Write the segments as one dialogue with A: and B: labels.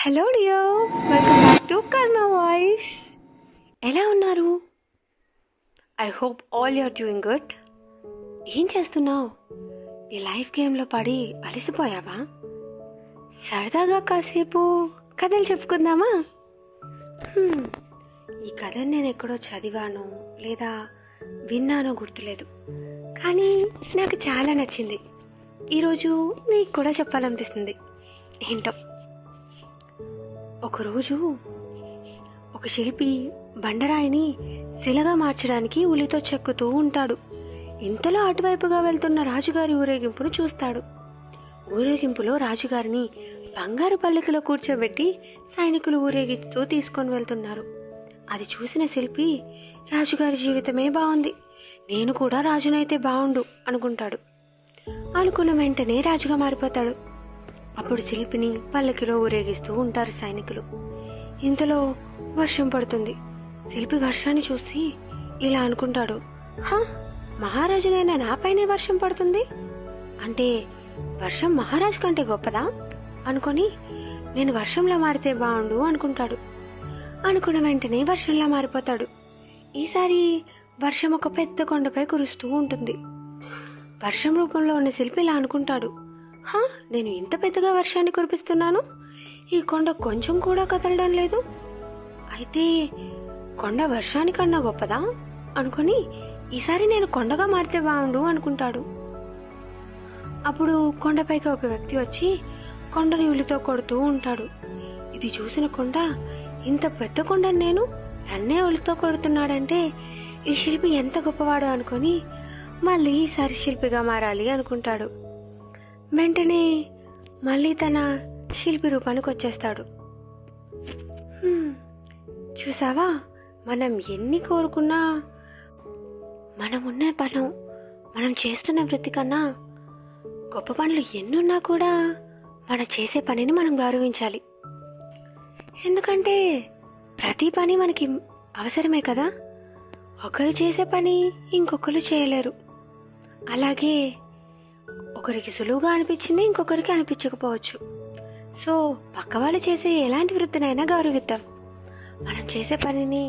A: Hello dear, welcome back to కర్మ voice. ఎలా ఉన్నారు? I hope all you're doing good. ఏం చేస్తున్నావు? ఈ లైఫ్ గేమ్లో పడి అలసిపోయావా? సరదాగా కాసేపు కథలు చెప్పుకుందామా? ఈ కథను నేను ఎక్కడో చదివానో లేదా విన్నానో గుర్తులేదు, కానీ నాకు చాలా నచ్చింది. ఈరోజు నీకు కూడా చెప్పాలనిపిస్తుంది. ఏంటో, ఒకరోజు ఒక శిల్పి బండరాయిని శిలగా మార్చడానికి ఉలితో చెక్కుతూ ఉంటాడు. ఇంతలో అటువైపుగా వెళ్తున్న రాజుగారి ఊరేగింపును చూస్తాడు. ఊరేగింపులో రాజుగారిని బంగారు పల్లకిలో కూర్చోబెట్టి సైనికులు ఊరేగిస్తూ తీసుకొని వెళ్తున్నారు. అది చూసిన శిల్పి, రాజుగారి జీవితమే బాగుంది, నేను కూడా రాజునైతే బాగుండు అనుకుంటాడు. అనుకున్న వెంటనే రాజుగా మారిపోతాడు. అప్పుడు శిల్పిని పల్లకిలో ఊరేగిస్తూ ఉంటారు సైనికులు. ఇంతలో వర్షం పడుతుంది. శిల్పి వర్షాన్ని చూసి ఇలా అనుకుంటాడు, మహారాజునైనా నాపైనే వర్షం పడుతుంది అంటే వర్షం మహారాజు కంటే గొప్పదా అనుకొని నేను వర్షంలా మారితే బాగుండు అనుకుంటాడు. అనుకున్న వెంటనే వర్షంలా మారిపోతాడు. ఈసారి వర్షం ఒక పెద్ద కొండపై కురుస్తూ ఉంటుంది. వర్షం రూపంలో ఉన్న శిల్పి ఇలా అనుకుంటాడు, నేను ఇంత పెద్దగా వర్షాన్ని కురిపిస్తున్నాను, ఈ కొండ కొంచెం కూడా కదలడం లేదు, అయితే కొండ వర్షానికన్నా గొప్పదా అనుకొని ఈసారి నేను కొండగా మారితే బాగుండు అనుకుంటాడు. అప్పుడు కొండపైకి ఒక వ్యక్తి వచ్చి కొండని ఉలితో కొడుతూ ఉంటాడు. ఇది చూసిన కొండ, ఇంత పెద్ద కొండని నేను నన్నే ఉలితో కొడుతున్నాడంటే ఈ శిల్పి ఎంత గొప్పవాడు అనుకొని మళ్ళీ ఈసారి శిల్పిగా మారాలి అనుకుంటాడు. వెంటనే మళ్ళీ తన శిల్పి రూపానికి వచ్చేస్తాడు. చూసావా, మనం ఎన్ని కోరుకున్నా, మనమున్న బలం, మనం చేస్తున్న వృత్తి కన్నా గొప్ప పనులు ఎన్నున్నా కూడా మనం చేసే పనిని మనం గౌరవించాలి. ఎందుకంటే ప్రతి పని మనకి అవసరమే కదా. ఒకరు చేసే పని ఇంకొకరు చేయలేరు. అలాగే ఒకరికి సులువుగా అనిపించింది ఇంకొకరికి అనిపించకపోవచ్చు. సో పక్కవాళ్ళు చేసే ఎలాంటి వృత్తినైనా గౌరవిద్దాం. మనం చేసే పనిని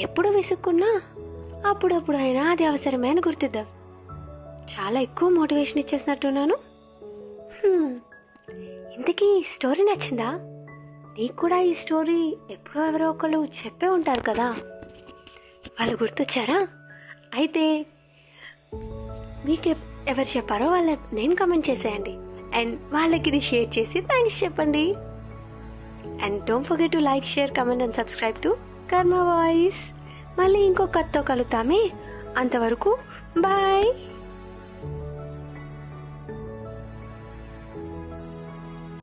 A: ఎప్పుడు విసుక్కున్నా అప్పుడప్పుడు అయినా అది అవసరమే అని గుర్తిద్దాం. చాలా ఎక్కువ మోటివేషన్ ఇచ్చేసినట్టున్నాను. ఇంతకీ స్టోరీ నచ్చిందా? నీకు కూడా ఈ స్టోరీ ఎప్పుడో ఎవరో ఒకళ్ళు చెప్పే ఉంటారు కదా, వాళ్ళు గుర్తొచ్చారా? అయితే మీకు ఎవరు చెప్పారో వాళ్ళ నేను కమెంట్ చేసేయండి, అండ్ వాళ్ళకి ఇది షేర్ చేసి థ్యాంక్స్ చెప్పండి. And don't forget to like, share, comment and subscribe to కర్మ వాయిస్. మళ్ళీ ఇంకో కథతో కలుద్దామే. అంతవరకు బాయ్.